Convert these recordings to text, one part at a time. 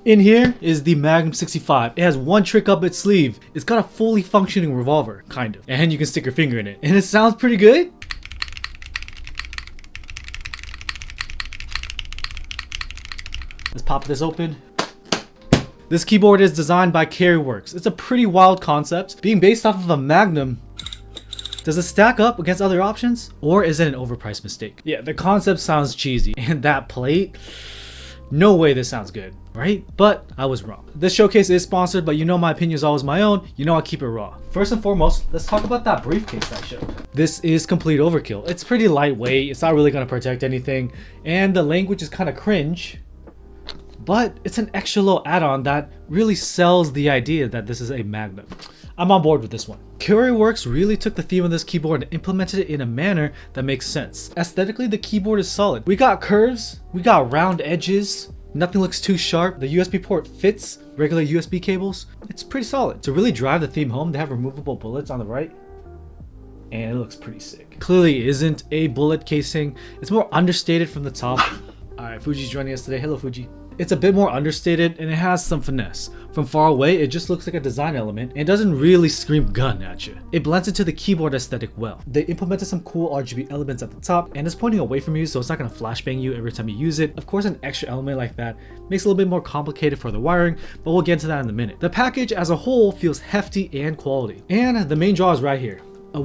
In here is the Magnum65. It has one trick up its sleeve. It's got a fully functioning revolver, kind of. And you can stick your finger in it. And it sounds pretty good. Let's pop this open. This keyboard is designed by Carryworks. It's a pretty wild concept. Being based off of a Magnum, does it stack up against other options? Or is it an overpriced mistake? Yeah, the concept sounds cheesy. And that plate, no way this sounds good, right? But I was wrong. This showcase is sponsored, but you know my opinion is always my own. You know I keep it raw. First and foremost, let's talk about that briefcase I showed. This is complete overkill. It's pretty lightweight. It's not really gonna protect anything. And the language is kind of cringe. But it's an extra little add-on that really sells the idea that this is a Magnum. I'm on board with this one. Carryworks really took the theme of this keyboard and implemented it in a manner that makes sense. Aesthetically, the keyboard is solid. We got curves, we got round edges, nothing looks too sharp. The USB port fits regular USB cables. It's pretty solid. To really drive the theme home, they have removable bullets on the right. And it looks pretty sick. Clearly isn't a bullet casing. It's more understated from the top. Alright, Fuji's joining us today. Hello, Fuji. It's a bit more understated and it has some finesse. From far away, it just looks like a design element and doesn't really scream gun at you. It blends into the keyboard aesthetic well. They implemented some cool RGB elements at the top and it's pointing away from you, so it's not going to flashbang you every time you use it. Of course, an extra element like that makes it a little bit more complicated for the wiring, but we'll get into that in a minute. The package as a whole feels hefty and quality. And the main draw is right here. A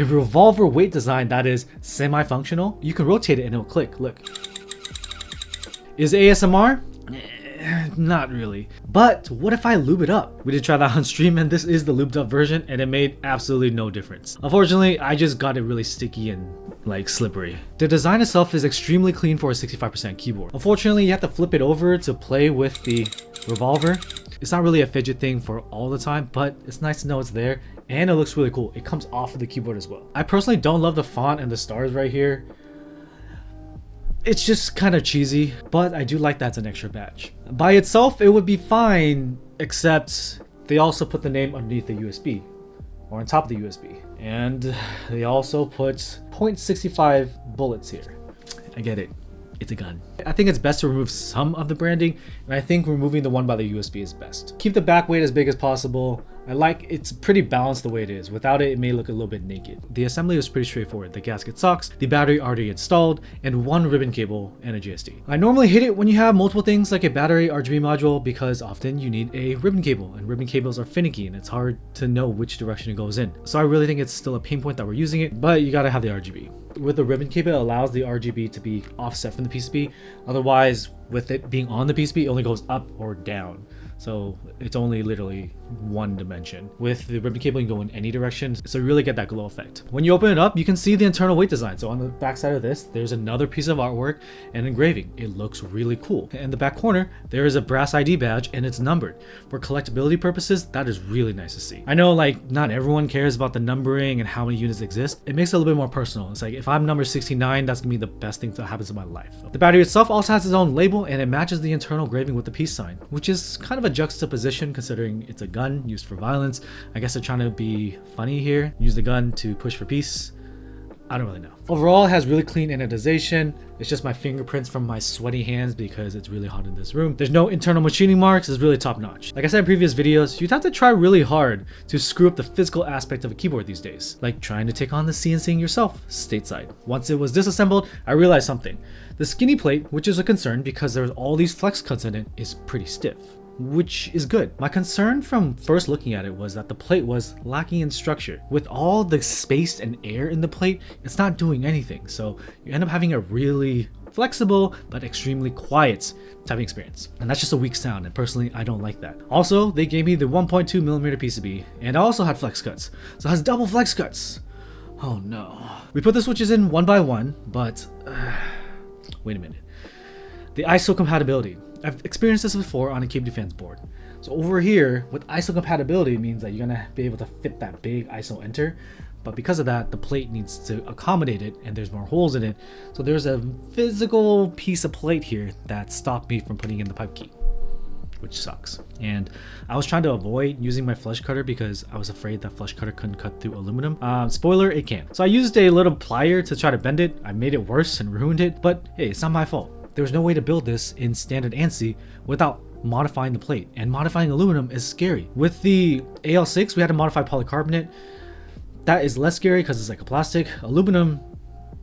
revolver weight design that is semi-functional. You can rotate it and it'll click, look. Is it ASMR? Not really. But what if I lube it up? We did try that on stream and this is the lubed up version and it made absolutely no difference. Unfortunately, I just got it really sticky and like slippery. The design itself is extremely clean for a 65% keyboard. Unfortunately, you have to flip it over to play with the revolver. It's not really a fidget thing for all the time, but it's nice to know it's there and it looks really cool. It comes off of the keyboard as well. I personally don't love the font and the stars right here. It's just kind of cheesy, but I do like that's an extra badge. By itself, it would be fine, except they also put the name underneath the USB, or on top of the USB. And they also put .65 bullets here. I get it. It's a gun. I think it's best to remove some of the branding, and I think removing the one by the USB is best. Keep the back weight as big as possible. I like it's pretty balanced the way it is. Without it, it may look a little bit naked. The assembly was pretty straightforward. The gasket sucks, the battery already installed, and one ribbon cable and a GSD. I normally hate it when you have multiple things like a battery RGB module because often you need a ribbon cable, and ribbon cables are finicky and it's hard to know which direction it goes in. So I really think it's still a pain point that we're using it, but you gotta have the RGB. With the ribbon cable, it allows the RGB to be offset from the PCB. Otherwise, with it being on the PCB, it only goes up or down. So it's only literally one dimension. With the ribbon cable, you can go in any direction, so you really get that glow effect. When you open it up, you can see the internal weight design. So on the back side of this, there's another piece of artwork and engraving. It looks really cool. In the back corner, there is a brass ID badge and it's numbered. For collectability purposes, that is really nice to see. I know like not everyone cares about the numbering and how many units exist. It makes it a little bit more personal. It's like if I'm number 69, that's gonna be the best thing that happens in my life. The battery itself also has its own label and it matches the internal engraving with the peace sign, which is kind of a juxtaposition considering it's a gun used for violence. I guess they're trying to be funny here. Use the gun to push for peace. I don't really know. Overall, it has really clean anodization. It's just my fingerprints from my sweaty hands because it's really hot in this room. There's no internal machining marks. It's really top notch. Like I said in previous videos, you'd have to try really hard to screw up the physical aspect of a keyboard these days. Like trying to take on the CNCing yourself stateside. Once it was disassembled, I realized something. The skinny plate, which is a concern because there's all these flex cuts in it, is pretty stiff, which is good. My concern from first looking at it was that the plate was lacking in structure. With all the space and air in the plate, it's not doing anything. So you end up having a really flexible but extremely quiet typing experience. And that's just a weak sound, and personally I don't like that. Also, they gave me the 1.2mm PCB and I also had flex cuts. So it has double flex cuts. Oh no. We put the switches in one by one, but wait a minute. The ISO compatibility. I've experienced this before on a Cape Defense board. So over here, with ISO compatibility, it means that you're gonna be able to fit that big ISO enter, but because of that, the plate needs to accommodate it and there's more holes in it. So there's a physical piece of plate here that stopped me from putting in the pipe key, which sucks. And I was trying to avoid using my flush cutter because I was afraid that flush cutter couldn't cut through aluminum. Spoiler, it can. So I used a little plier to try to bend it. I made it worse and ruined it, but hey, it's not my fault. there was no way to build this in standard ANSI without modifying the plate, and modifying aluminum is scary. With the AL6 we had to modify polycarbonate. That is less scary because it's like a plastic. Aluminum,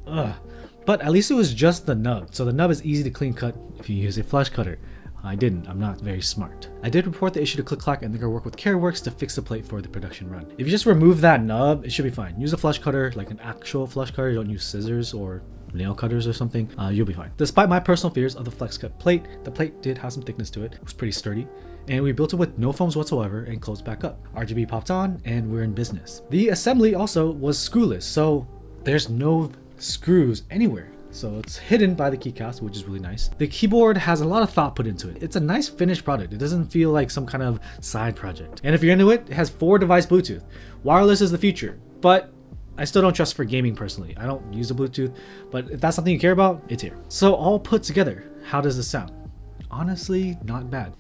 but at least it was just the nub, so the nub is easy to clean cut if you use a flush cutter. I didn't. I'm not very smart. I did report the issue to Click-Clack, and they're gonna work with Carryworks to fix the plate for the production run. If you just remove that nub, it should be fine. Use a flush cutter, like an actual flush cutter. Don't use scissors or nail cutters or something. You'll be fine. Despite my personal fears of the flex cut plate, the plate did have some thickness to it. It was pretty sturdy, and we built it with no foams whatsoever and closed back up. RGB popped on, and we're in business. The assembly also was screwless, so there's no screws anywhere. So it's hidden by the keycaps, which is really nice. The keyboard has a lot of thought put into it. It's a nice finished product. It doesn't feel like some kind of side project. And if you're into it, it has 4-device Bluetooth. Wireless is the future, but I still don't trust for gaming personally. I don't use the Bluetooth, but if that's something you care about, it's here. So all put together, how does this sound? Honestly, not bad.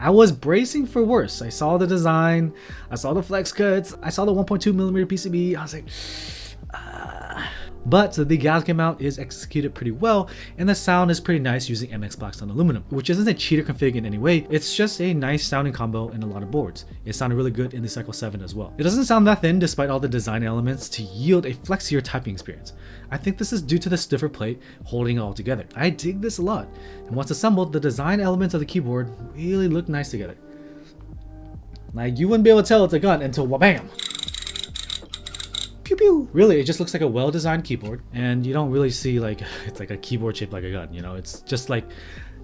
I was bracing for worse. I saw the design, I saw the flex cuts, I saw the 1.2mm PCB. I was like, But the Gascam mount is executed pretty well, and the sound is pretty nice using MX Blackstone aluminum, which isn't a cheater config in any way. It's just a nice sounding combo in a lot of boards. It sounded really good in the Cycle 7 as well. It doesn't sound that thin despite all the design elements to yield a flexier typing experience. I think this is due to the stiffer plate holding it all together. I dig this a lot, and once assembled, the design elements of the keyboard really look nice together. Like, you wouldn't be able to tell it's a gun until wha-bam! Pew pew! Really, it just looks like a well-designed keyboard, and you don't really see like it's like a keyboard shaped like a gun, you know? It's just like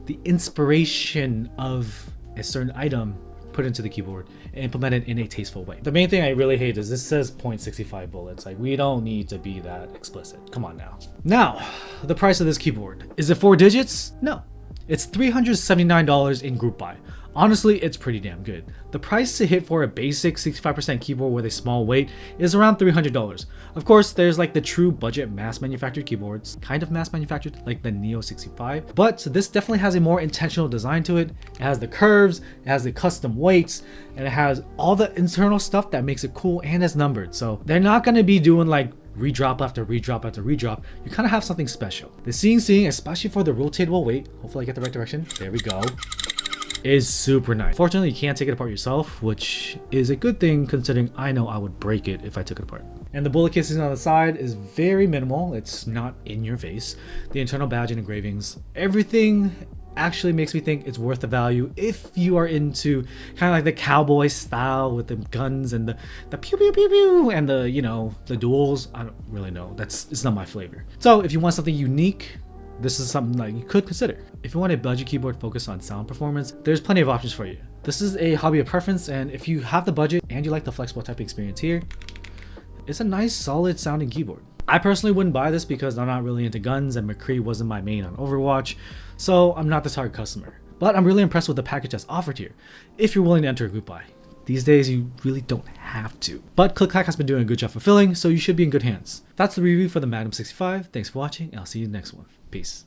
the inspiration of a certain item put into the keyboard and implemented in a tasteful way. The main thing I really hate is this says .65 bullets. Like, we don't need to be that explicit. Come on now. Now, the price of this keyboard. Is it 4 digits? No. It's $379 in group buy. Honestly, it's pretty damn good. The price to hit for a basic 65% keyboard with a small weight is around $300. Of course, there's like the true budget mass manufactured keyboards, kind of mass manufactured, like the Neo 65, but this definitely has a more intentional design to it. It has the curves, it has the custom weights, and it has all the internal stuff that makes it cool, and it's numbered. So they're not gonna be doing like redrop after redrop after redrop. You kind of have something special. The seeing, especially for the rotatable weight, hopefully I get the right direction. There we go. Is super nice. Fortunately, you can't take it apart yourself, which is a good thing considering I know I would break it if I took it apart. And the bullet casing on the side is very minimal. It's not in your face. The internal badge and engravings, everything actually makes me think it's worth the value if you are into kind of like the cowboy style with the guns and the pew pew pew pew and the, you know, the duels. I don't really know. It's not my flavor. So if you want something unique, this is something that you could consider. If you want a budget keyboard focused on sound performance, there's plenty of options for you. This is a hobby of preference, and if you have the budget and you like the flexible typing experience here, it's a nice solid sounding keyboard. I personally wouldn't buy this because I'm not really into guns and McCree wasn't my main on Overwatch, so I'm not the target customer. But I'm really impressed with the package that's offered here, if you're willing to enter a group buy. These days, you really don't have to. But Click-Clack has been doing a good job fulfilling, so you should be in good hands. That's the review for the Magnum 65. Thanks for watching, and I'll see you in the next one. Peace.